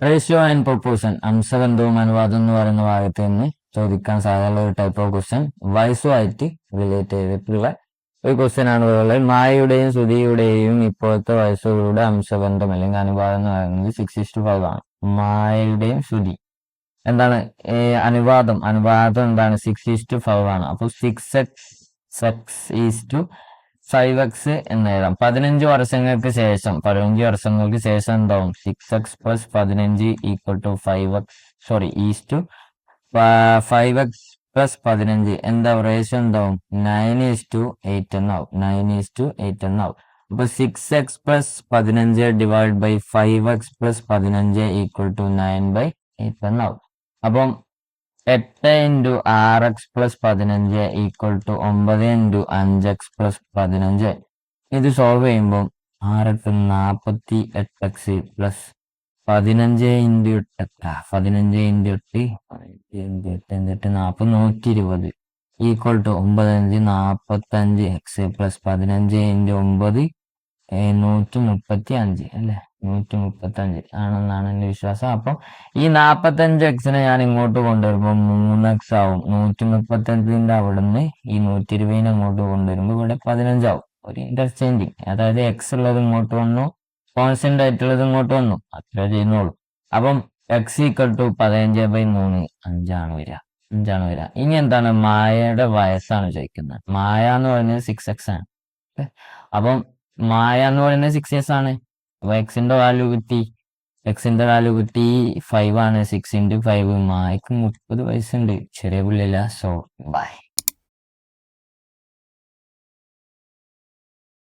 Ratio and proportion അംശബന്ധവും അനുപാതം എന്ന് പറയുന്ന ഭാഗത്ത് നിന്ന് ചോദിക്കാൻ സാധ്യതയുള്ള ഒരു ടൈപ്പ് ഓഫ് ക്വസ്റ്റ്യൻ വയസ്സുമായിട്ട് റിലേറ്റ് ചെയ്തിട്ടുള്ള ഒരു ക്വസ്റ്റ്യൻ ആണ് പറയുന്നത്. മായയുടെയും ശ്രുതിയുടെയും ഇപ്പോഴത്തെ വയസ്സുകളുടെ അംശബന്ധം അല്ലെങ്കിൽ അനുപാതം എന്ന് പറയുന്നത് 6:5 ആണ്. മായയുടെയും ശ്രുതി എന്താണ് അനുപാതം എന്താണ് 6:5 ആണ്. അപ്പൊ 6x എന്ന് എഴുതാം. 15 വർഷങ്ങൾക്ക് ശേഷം എന്താവും 6x + 15 = 5x + 15 എന്താ റേഷ്യോ എന്താവും 9:8 എന്നാവും. 9:8 എന്നാവും. അപ്പൊ 6x + 15 / 5x + 15 = 9/8 എന്നാവും. അപ്പം 8 × 6x + 15 = 9 × 5x + 15. ഇത് സോൾവ് ചെയ്യുമ്പോൾ 6 48x + 15 × 8 15 × 8 40 120 = 9 45x + 15 × 9 135 അല്ലേ, 135 ആണെന്നാണ് എൻ്റെ വിശ്വാസം. അപ്പം ഈ 45x ഞാൻ ഇങ്ങോട്ട് കൊണ്ടുവരുമ്പോൾ 3x ആവും. 135 അവിടുന്ന് ഈ 120 അങ്ങോട്ട് കൊണ്ടുവരുമ്പോൾ ഇവിടെ 15 ആവും. ഒരു ഇന്റർചേഞ്ചിങ്, അതായത് എക്സ് ഉള്ളത് ഇങ്ങോട്ട് വന്നു, കോൺസ്റ്റന്റ് ആയിട്ടുള്ളത് ഇങ്ങോട്ട് വന്നു, അത്ര ചെയ്യുന്നുള്ളൂ. അപ്പം x = 15/3 5 വരിക. ഇനി എന്താണ് മായയുടെ വയസ്സാണ് ചോദിക്കുന്നത്. മായ എന്ന് പറയുന്നത് 6x ആണ്. അപ്പം മായ എന്ന് പറയുന്നത് 6 years ആണ്. അപ്പൊ എക്സിന്റെ വാല്യൂ കിട്ടി 5 ആണ്. 6 × 5 മായക്ക് 30 വയസ്സുണ്ട്. ചെറിയ പുള്ളിയല്ല. So by.